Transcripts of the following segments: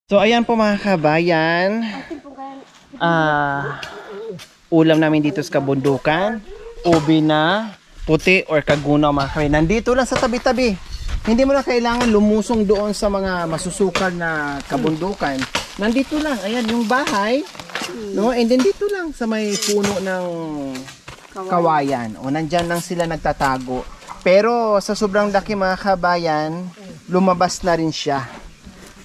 So ayan po mga kabayan, ulam namin dito sa kabundukan, ubi na puti or kagunaw mga kabayan. Nandito lang sa tabi-tabi. Hindi mo na kailangan lumusong doon sa mga masusukal na kabundukan. Nandito lang, ayan yung bahay, no? And then dito lang sa may puno ng kawayan. O nandyan lang sila nagtatago. Pero sa sobrang laki mga kabayan, lumabas na rin siya.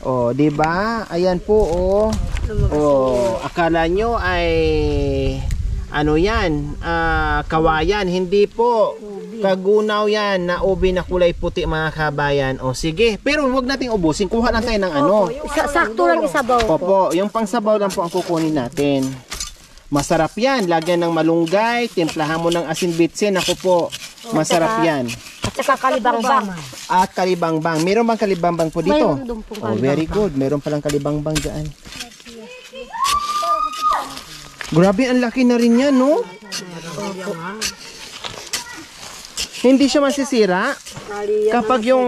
Oh, 'di ba? Ayan po oh. Oh, akala nyo ay ano 'yan? Kawayan, hindi po. Kagunaw 'yan na ubi na kulay puti mga kabayan. Oh, sige. Pero huwag nating ubusin. Kuha lang tayo ng ano. Sakto lang isabaw po. Opo, yung pangsabaw lang po ang kukunin natin. Masarap 'yan. Lagyan ng malunggay, timplahan mo ng asin bitsin. Ako po, masarap 'yan. At saka kalibangbang. At kalibangbang. Meron bang kalibangbang po dito? Mayroon pong Oh, very good. Meron palang kalibangbang dyan. Grabe, ang laki na rin yan, no? Hindi siya masisira? Kapag yung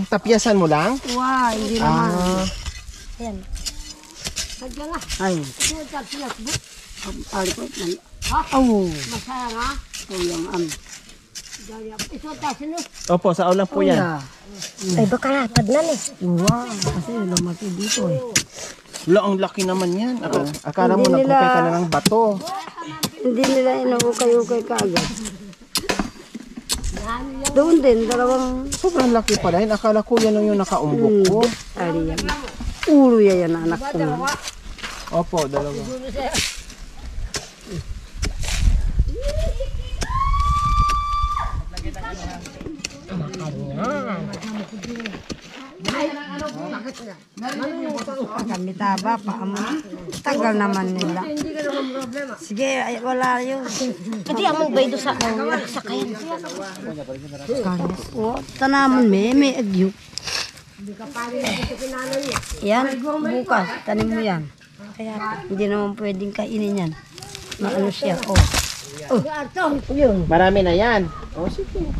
tapyasan mo lang? Wow, hindi naman. Ayan. Ay. Oh. Masaya nga. Oh, yung Opo, sa ulam po yan. Ay, baka lapad na eh. wow, kasi lumaki dito eh. Wala, ang laki naman yan. Akala mo nagkukay ka na ng bato. Hindi nila inukay-ukay kaagad. Doon din, dalawang Sobrang laki pala yun. Akala ko yan yung nakaumbok ko. ariyan. Ulo yan anak ko. Opo, dalawa. Kami taba pa amo. Tagal naman nila. Sige, ay, wala yun. Hindi among baydo sa kayan. Oh, tanaman may agyo. Yan, bukas, tanim mo yan. Kaya hindi naman pwedeng kainin yan. Maano siya, oh. Oh, yun. Marami na yan. Oh, sige.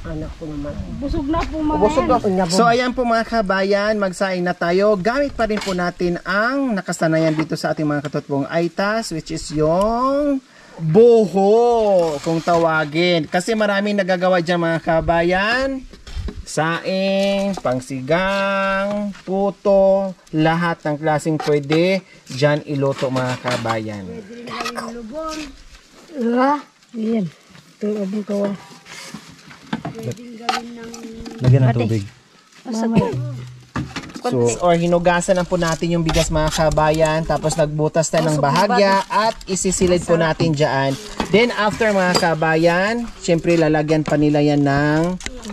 Anak ko naman. Busog na po mga Ubusog na. So ayan po mga kabayan, magsaing na tayo. Gamit pa rin po natin ang nakasanayan dito sa ating mga katutbong aitas, which is yung buho, kung tawagin. Kasi maraming nagagawa dyan mga kabayan. Saing, pangsigang, puto, lahat ng klaseng pwede dyan iluto mga kabayan. Yan. Tulad ko. Lagyan ng tubig. So, or hinugasan lang po natin yung bigas mga kabayan, tapos nagbutas tayo ng bahagya at isisilid po natin dyan. Then after mga kabayan, syempre lalagyan pa nila yan ng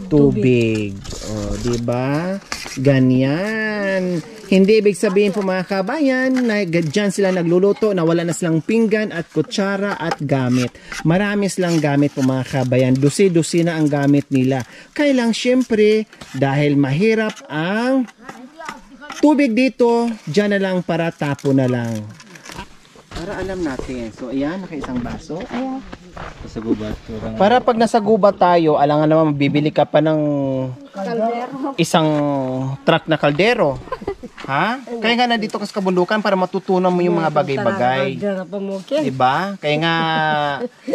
tubig. O, diba? Ganyan. Hindi ibig sabihin po mga kabayan na dyan sila nagluluto na wala na silang pinggan at kutsara at gamit. Marami silang gamit po mga kabayan. Dusi-dusi na ang gamit nila. Kaya lang syempre dahil mahirap ang tubig dito, dyan na lang para tapo na lang. Para alam natin. So ayan, nakaisang baso. Ayan. Para pag nasa gubat tayo, alangan naman bibili ka pa ng isang truck na kaldero. Ha? Kaya nga nandito ka sa kabundukan para matutunan mo yung mga bagay-bagay. Diba? Kaya nga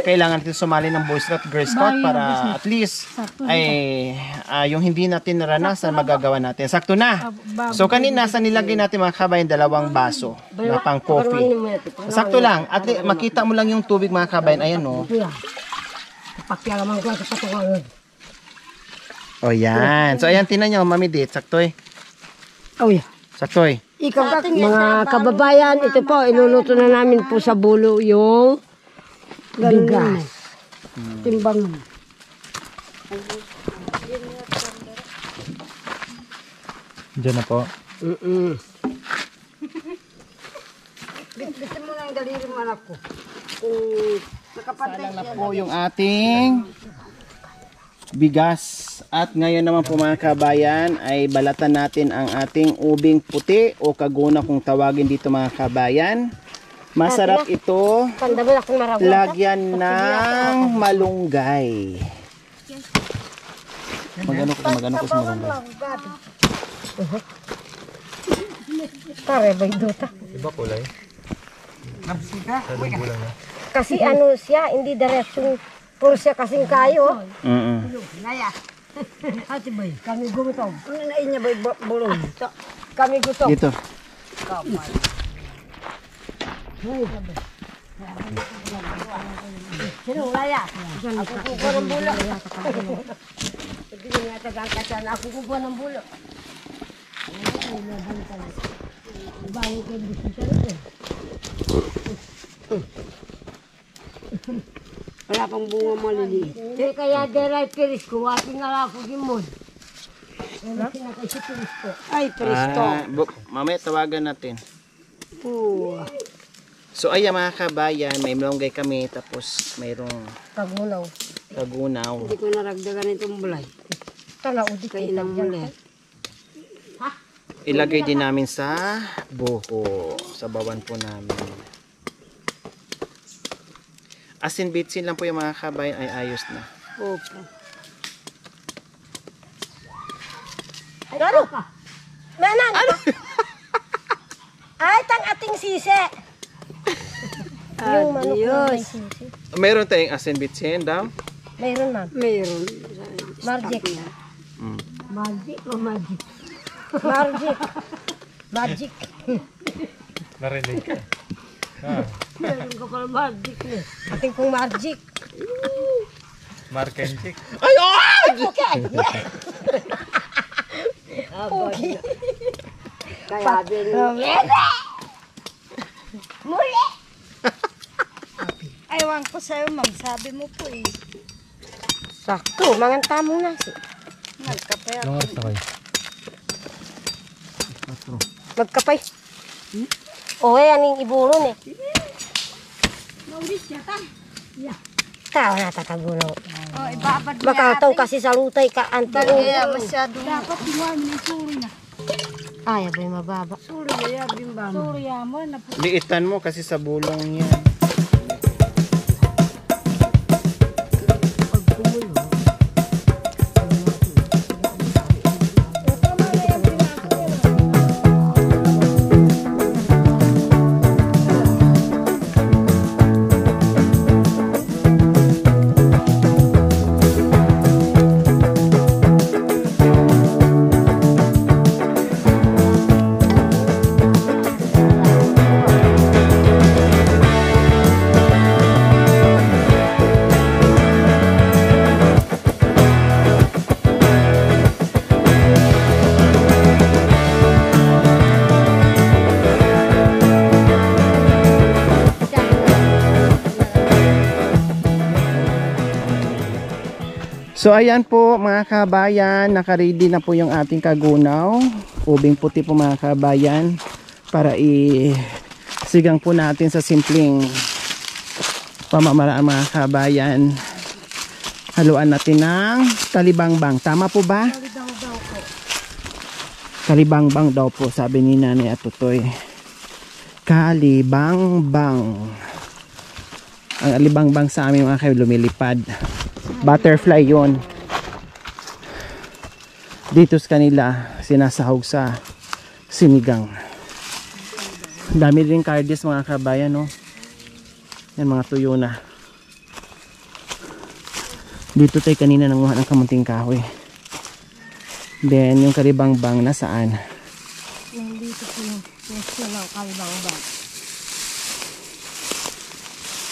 kailangan natin sumali ng Boy Scout, Girl Scout para at least ay yung hindi natin naranasan magagawa natin. Sakto na. So kanina sa nilagay natin mga kabayan 2 baso na pang coffee. Sakto lang. At makita mo lang yung tubig mga kabayan. Ayan o. O yan. So ayan, tinan nyo, Mami Dit. Sakto eh. Oh, yeah. Sakto eh. Ikaw mga kababayan, ito po, iluluto na namin po sa bulo yung bigas. Timbang. Diyan na po. Bitin mo lang daliri mo anak ko. Kung nakapatay Salang na po yung ating bigas. At ngayon naman po mga kabayan ay balatan natin ang ating ubing puti o kaguna kung tawagin dito mga kabayan. Masarap ito. Lagyan ng malunggay. Magano ko sa malunggay. Pare, bayduta. Iba kulay. Kasi ano siya, hindi diretsyon. Puro siya kasing kayo. Naya. Ate Bay, kami gutom. Ang nain niya Bay bulong. Kami gutom. Dito. Sino Naya? Ako kukuha ng bulo. Hindi niya tagang kasyan. Ako kukuha ng bulo. Bago kayo bisita rin. Wala pang bunga maliliit. Kaya deray piris ko, ating nga ako gimod. Ay, presto. Mamaya tawagan natin. Oo. So ayan mga kabayan, may malunggay kami tapos mayroong Tagunaw. kagunaw. Hindi ko naragdagan itong bulay. Tanaw, di Kaya nang muli. Ilagay din namin sa buho. Sabawan po namin. Asin bitsin lang po yung mga kabayan ay ayos na. Opo. Garo! Nanan! Ay, tang ating sisi! Yung manok na may Adios. sisi. Meron tayong asin bitsin daw. Mayroon, ma'am. Mayroon. Magic. Magic o magic? Magic. Magic. Narinig ka. Meron ka pala magic na. Ating pong magic. Mark and Chick. Ay, oh! Okay. Okay. Kaya din. Muli! Aywan ko sa'yo, ma'am. Sabi mo po eh. Sakto, mga tamong nasi. Nagkape ako. Anong oras na kayo? Magkapay. O, yan yung iburon eh. Tao na tatagunaw. Oh, ibabad mo Makataw kasi sa lutay ka anto. Kaya masyadong... Dapat iwan mo yung suri na. Ay, abay mababa. Suri na yan, bimbang. Suri mo na po. Liitan mo kasi sa bulong niya. So ayan po mga kabayan, nakaready na po yung ating kagunaw. Ubing puti po mga kabayan para isigang po natin sa simpleng pamamaraan mga kabayan. Haluan natin ng kalibangbang. Tama po ba? Kalibangbang daw po sabi ni Nanay at Tutoy. Kalibangbang. Ang alibangbang sa amin mga kabayan lumilipad. Butterfly yon. Dito sa kanila sinasahog sa sinigang. Dami rin cardies mga kabayan, no? Yan mga tuyo na. Dito tayo kanina nanguha ng kamunting kahoy. Then yung kalibangbang nasaan? Nandito po yung pwesto ng kalibangbang.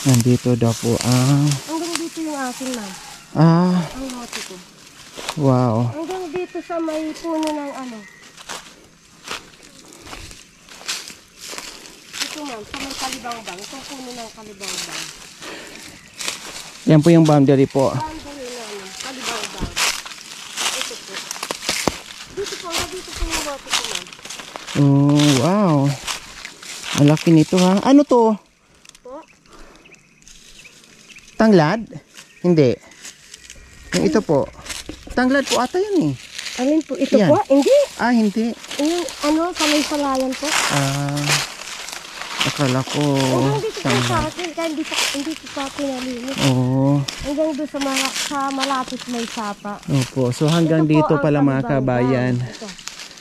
Nandito daw po ang Hanggang dito yung akin, ma'am. Ang lote ko. wow. Hanggang dito sa may puno ng ano. Ito, ma'am, sa may kalibangbang. Itong puno ng kalibangbang. Yan po yung boundary po. Boundary na ano, kalibangbang. Ito po. Dito po, hanggang dito po yung lote ko, ma'am. Oh, wow. Malaki nito ha. Ano to? Po? Tanglad? Hindi. Yung ito po. Tanglad po ata yun eh. Alin po? Ito Yan. po? Hindi. Ah, hindi. Yung ano, sa may salayan po. Akala ko Hanggang dito po sa tanglad. akin, kaya hindi ko sa akin nalinis. Oo. Hanggang doon sa malapit may sapa. Opo. So hanggang Ito po dito ang pala mga kalibangbang. kabayan. Ito.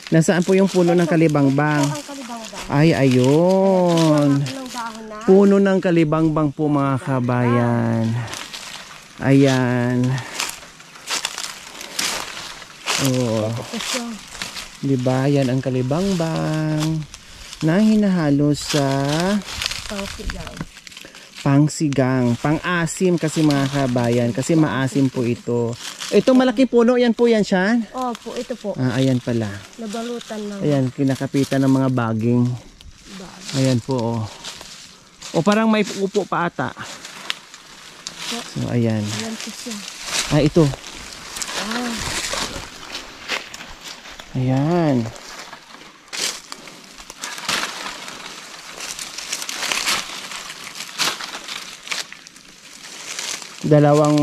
Nasaan po yung puno ng kalibangbang? Ito ang kalibangbang. Ay, ayun. Ng dahon na. Puno ng kalibangbang po mga kabayan. Ayan. Oh. Diba? Yan ang kalibangbang na hinahalo sa pangsigang. Pang-asim kasi mga kabayan. Kasi maasim po ito. Ito malaki puno. Yan po yan siya. Opo, ito po. Ayan pala. Nabalutan lang. Ayan, kinakapitan ng mga baging. Ayan po, oh. O parang may upo pa ata. So, ayan. Ayan po siya. Ito. Ayan. Dalawang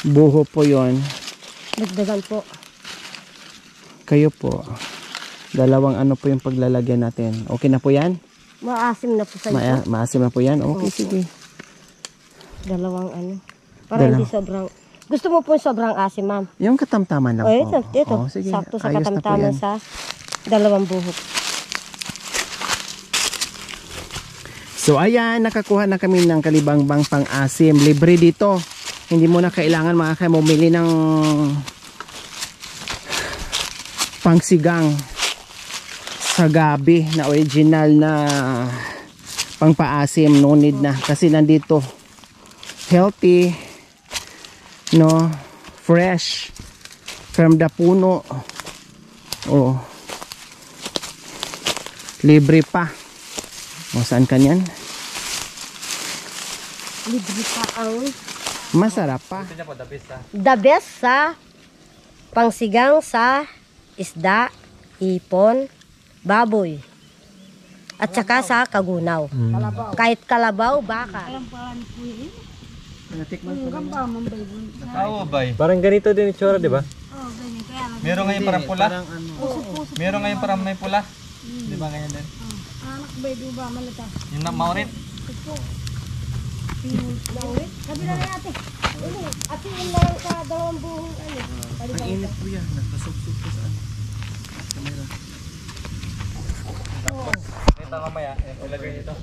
buho po yon. Dagdagan po. Kayo po. Dalawang ano po yung paglalagyan natin. Okay na po yan? Maasim na po sa iyo. Maasim na po yan? Okay, sige. Dalawang ano. Para hindi sobrang... Gusto mo po sobrang asim, ma'am? Yung katamtaman lang po. Ito. Oh, sige. Sakto sa Ayos na po katamtaman yan. sa dalawang buhok. So ayan, nakakuha na kami ng kalibangbang pang-asim. Libre dito. Hindi mo na kailangan mga kayo bumili ng pangsigang sa gabi na original na pang-paasim. No need na. Kasi nandito healthy, no, fresh from the puno. Oh. Libre pa. O, saan ka niyan? Libre pa ang Masarap pa. Ito niya po, the best ha. the best sa pangsigang sa isda, ipon, baboy. At saka sa kagunaw. Kahit kalabaw, baka. Oo, bay. Parang ganito din itsura, di ba? Meron ngayon parang pula. Meron ngayon parang may pula. Di ba ganyan din? Anak ba ba malata? Yung na maurit. Sabi na rin ate. Ate, yung lang sa dalawang buhong ano. Ang init po yan. Nakasubsub ko saan. Kamera. Ito mamaya, ilagay nito.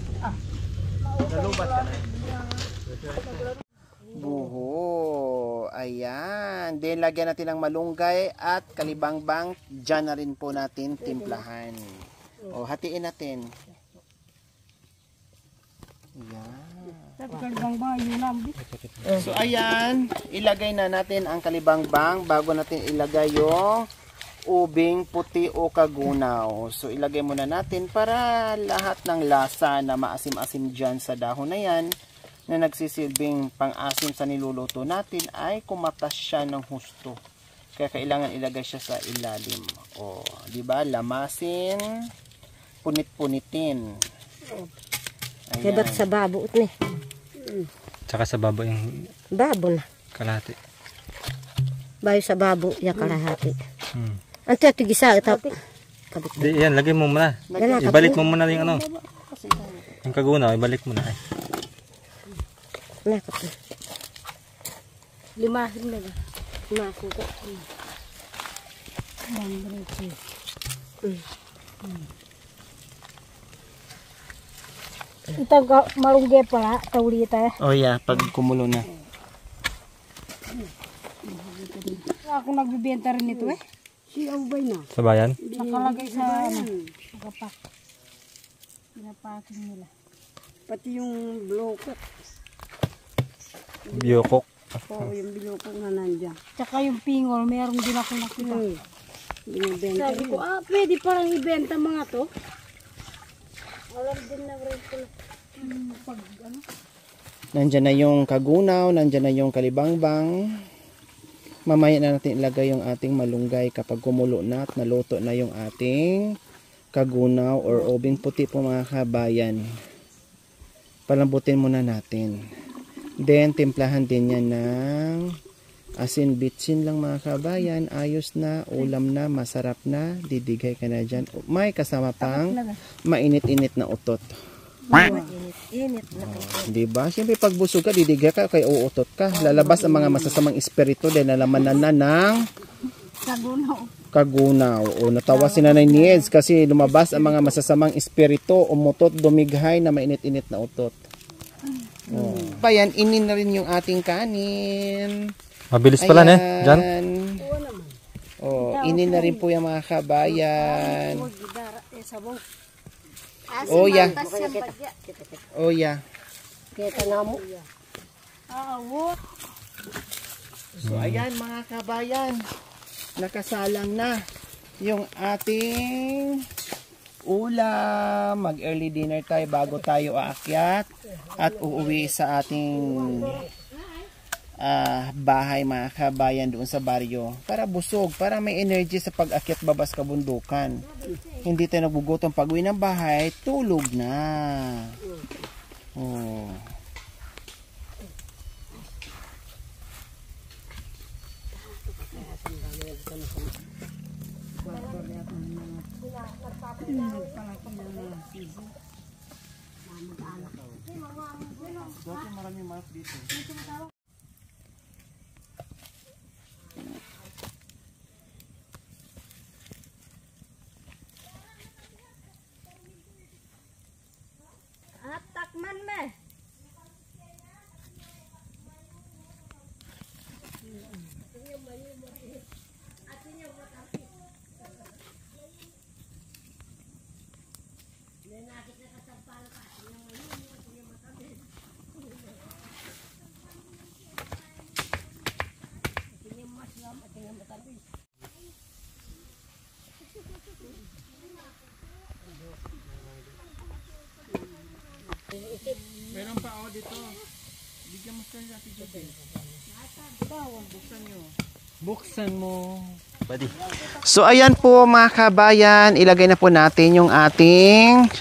Nalubat ka na. Buho. Ayan. Then lagyan natin ng malunggay at kalibangbang. Diyan na rin po natin timplahan. O, hatiin natin. Ayan. So ayan, ilagay na natin ang kalibangbang bago natin ilagay yung ubing puti o kagunaw. So ilagay muna natin para lahat ng lasa na maasim-asim dyan sa dahon na yan na nagsisilbing pang-asim sa niluluto natin ay kumatas siya ng husto. Kaya kailangan ilagay siya sa ilalim. O, di ba? Lamasin, punit-punitin. Hebat sa babo ni. Tsaka sa babo yung Babo na. kalahati. Bayo sa babo, ya kalahati. Ante ati gisa tapi. Di, yan, lagay mo muna. Ibalik mo muna yung ano. Yung kagunaw, ibalik mo na. Ay. Nakap. Limahin na. Limahin ko. Itang malunggay pala, taulita. Oh yeah, pag kumulo na. Ako nagbibenta rin ito eh. Sa bayan? Nakalagay sa nakapak. Pinapakin nila. Pati yung blokok. Biyokok. Oo, yung blokok na nandiyan. Tsaka yung pingol, meron din ako nakita. Binibenta Sabi ko, pwede parang ibenta mga to. Alam din na rin ko pag ano. Nandyan na yung kagunaw, nandyan na yung kalibangbang. Mamaya na natin ilagay yung ating malunggay kapag kumulo na at naluto na yung ating kagunaw or ubing puti po mga kabayan. Palambutin muna natin. Then, timplahan din yan ng asin bitsin lang mga kabayan. Ayos na, ulam na, masarap na. Didigay ka na dyan. May kasama pang mainit-init na utot. Init na. Diba? Siyempre pag busog ka, didigay ka, kaya uutot ka. Lalabas ang mga masasamang espiritu dahil nalamanan na ng Kagunaw. kagunaw. O natawa si Nanay Nieds kasi lumabas ang mga masasamang espiritu, umutot, dumighay na mainit-init na utot. Oh. Bayan, inin na rin yung ating kanin. Mabilis pala ne, Jan. Oh, inin na rin po yung mga kabayan. Oh, yeah. Oh, yeah. Kita nga mo. So, ayan mga kabayan. Nakasalang na yung ating ulam. Mag-early dinner tayo bago tayo aakyat at uuwi sa ating bahay mga kabayan doon sa baryo. Para busog, para may energy sa pag-akyat babas kabundukan. Hindi tayo nagugutom pag-uwi ng bahay, tulog na. Oh. At takman me. Meron pa ako dito. Bigyan mo kayo natin dito. Buksan nyo. Buksan mo. Buddy. So ayan po mga kabayan, ilagay na po natin yung ating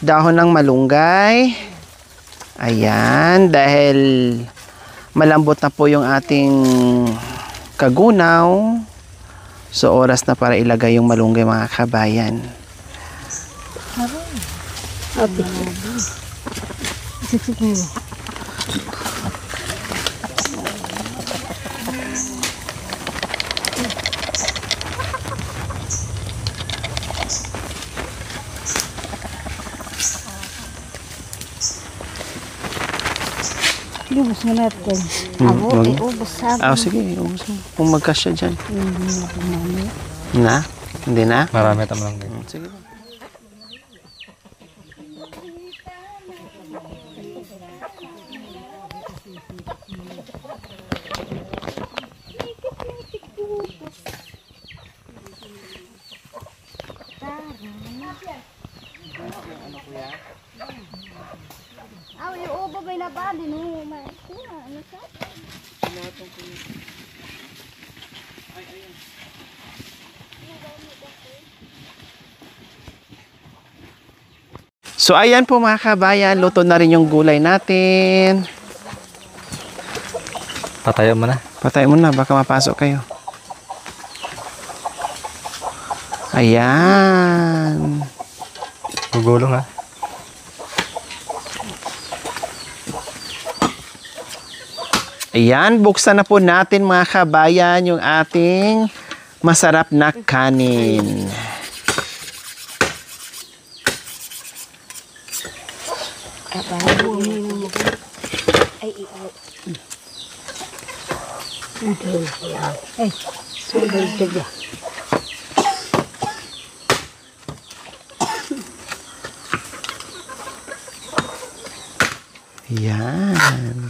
dahon ng malunggay. Ayan, dahil malambot na po yung ating kagunaw. So oras na para ilagay yung malunggay mga kabayan. Ubus mo natin. Ubus sabi. Sige, ubus mo. Kung magkasya dyan. Na? Hindi na? Marami tama lang din. Sige. Yung ubo may nabali no. Ano sa? So ayan po mga kabayan, luto na rin yung gulay natin. Patayo mo na. Patay mo na, baka mapasok kayo. Ayan. Gugulong ha. Ayan, buksan na po natin mga kabayan yung ating masarap na kanin. Ayan.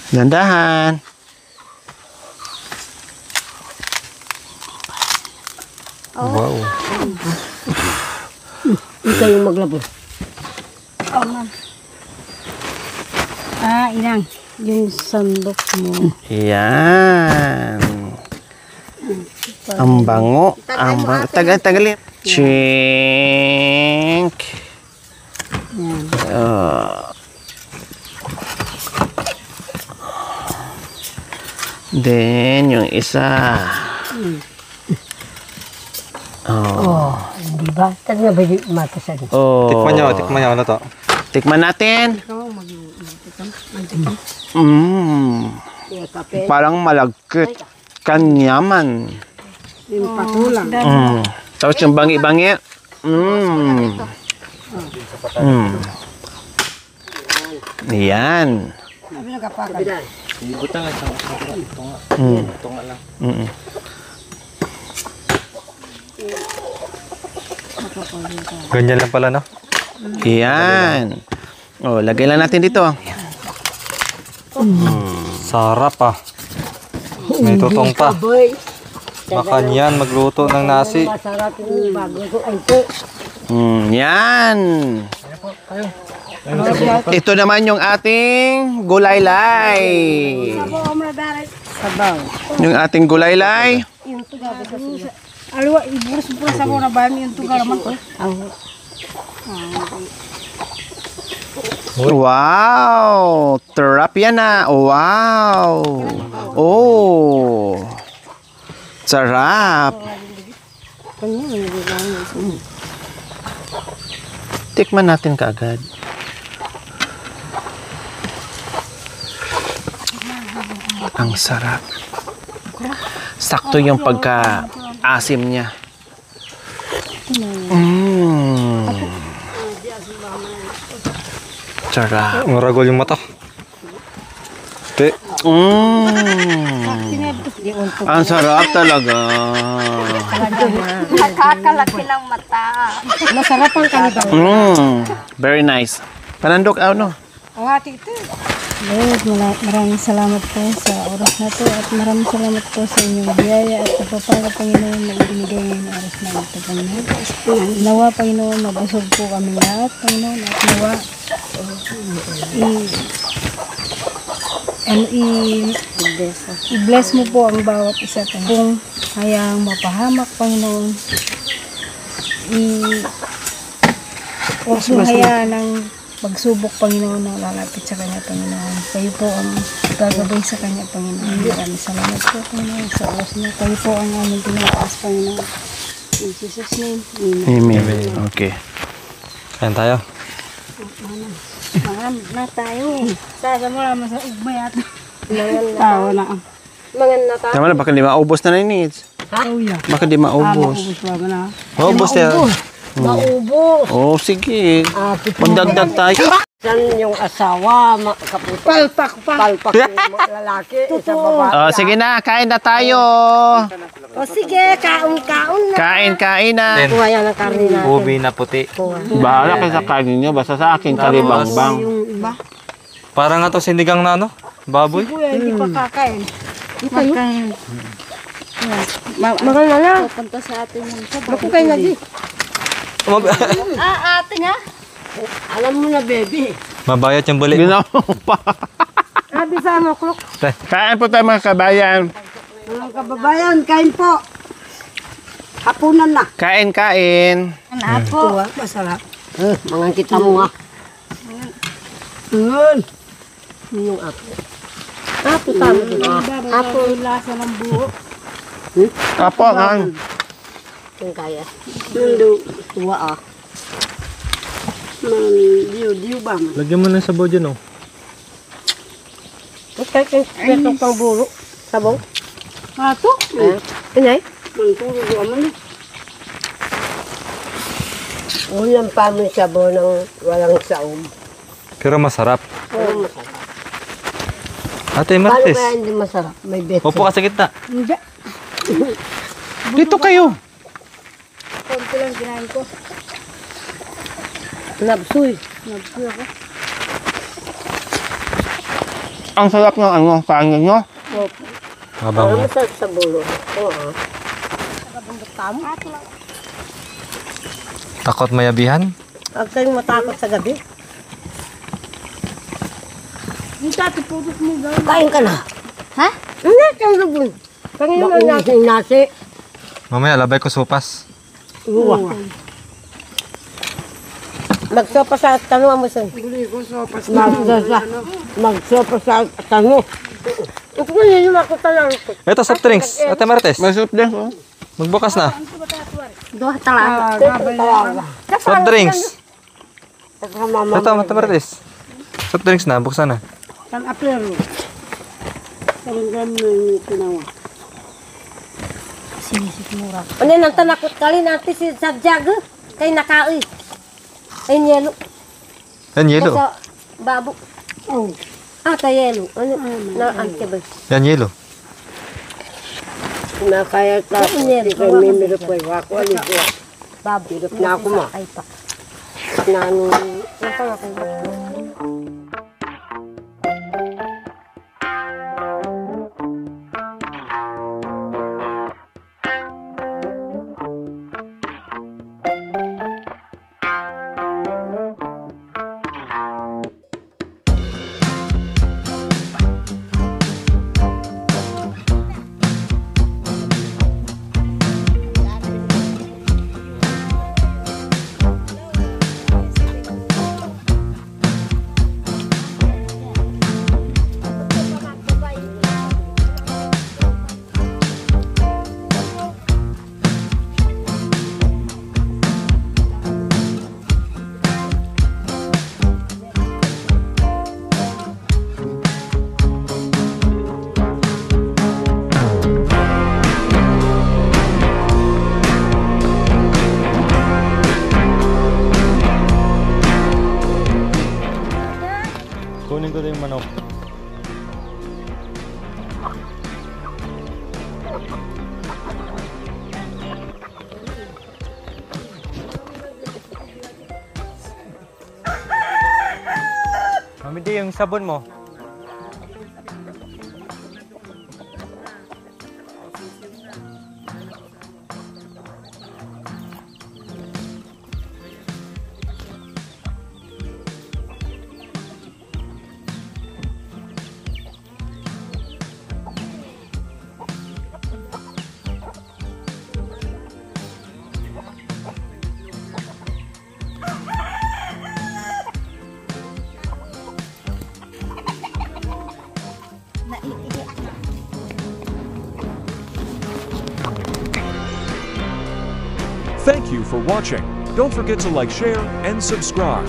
Dandahan. Wow. Ikaw yung maglabo. Inang. Yung sandok mo. Ayan. Ang bango. Ang bango. Tagal-tagalin. Chink. Then, yung isa. Di ba? Tanya ba yung matasan? Oh. Tikman nyo ano to. Tikman natin. Parang malagkit. Kanyaman. Yung patulang. Tapos yung bangi-bangi. Yan. Sabi nagkapakan. Ibutang nga sa tunga lang. Ganyan lang pala, no? Yan. Oh, lagay lang natin dito. Sarap ah. May tutong pa. Makan yan, magluto ng nasi. Masarap yung bago ko. Ay po. Yan. Ito naman yung ating gulaylay. Sabaw. Yung ating gulaylay. Alwa, iburas-buras ako na bayan yung tugar naman ko. Wow! Terapia na. Wow! Oh! Sarap! Tikman natin kaagad. Ang sarap. Sakto yung pagka-asim niya. Sarap. Maragol yung mata. Te. Ang sarap talaga. Nakakalaki ng mata. Masarap ang kanigang. Very nice. Panandok, ano? Ang ati ito. Lord, maraming salamat po sa oras na to at maraming salamat po sa inyong biyaya at pagpapala, Panginoon, na ibinigay ngayon ng oras na ito, Panginoon. Nawa, Panginoon, mabusog po kami lahat, Panginoon, at nawa, i-bless mo po ang bawat isa, Panginoon. Kung hayang mapahamak, Panginoon, huwag mo hayaan ng pagsubok, Panginoon, na lalapit sa Kanya, Panginoon. Kayo po ang gagabay sa Kanya, Panginoon. Maraming salamat po, Panginoon, sa oras na kayo po ang aming tinataas, Panginoon. In Jesus' name, Amen. Amen. Okay. Kain tayo. Mangan na tayo. Sasa mo naman sa ugmay at Tawa na. Mangan na tayo. Tama na, baka di maubos na needs. Baka di maubos. Maubos yan. Maubos. Oh, sige. Magdagdag tayo. San yung asawa, palpak yung mga lalaki, isa babae. Oh, sige na, kain na tayo. O sige, kaon-kaon na. Kain na. Kuha yan ang karne natin. Ubi na puti. Bahala kayo sa kanin nyo, basta sa akin kalibangbang. Parang nga to sinigang na ano? Baboy. kuya, hindi pa kakain. Makain. Mga na lang. Punta sa atin yung sabaw. Naku kayo lagi. Ate nga. Alam mo na, baby. Mabayat yung buli. Ginawa pa. Sabi sa ano, klok. Kain po tayo mga kabayan. Mga kababayan, kain po. Hapunan na. Kain. Apo. Masarap. Mga kita mo nga. Yun. Yung apo. Apo tama din. Apo yung lasa ng buho. Apo, kain. Kung kaya. Yung tuwa ah. Diyo ba? Lagyan mo ng sabaw dyan, oh. Ito pang bulo. Sabaw. Ato? Inay? Manturo ko naman eh. Ulam pa mo yung sabaw ng walang saom. Pero masarap. Pero masarap. Ate Paano Martes. kaya hindi masarap? May betsa. Upo ka sa gitna. Hindi. Dito kayo. Konti lang kinain ko. Nabsuy. Nagsuy ako. Ang sarap ng ano, kanin nyo. Habang Ano masarap sa bulo? Oo. takot mayabihan. Huwag kayong matakot sa gabi. Yung tati, putot mo gawin. Kain ka na. Ha? Hindi, kang lubon. Panginoon natin yung nasi. Mamaya, labay ko supas. Uwa. Magsopa sa tanong mo saan? Magsopa sa tanong. Ito ko yun yung ako talang. Ito, soft drinks. Ate Martes. May soup din. Oh. Magbukas na. Doha talaga. Soft drinks. Mama. Ito, Ate Martes. Soft drinks na. Buksan na. San apero. Parang ganun tinawa. Sinisikmura. Ano nang tanakot kali natin si Sabjag kay nakaoy. Ay yelo. Yan yelo. Sa babo. Oh. Ta yelo. Ano na antibay. Yan yelo. Nakaya tapos Yelo. may miro po ako aligo. Babo. Hirap na ako ma. Ay pa. Nano Ang tangakay ba? Kunin ko din yung manok. Mami, di yung sabon mo. Thank you for watching. Don't forget to like, share, and subscribe.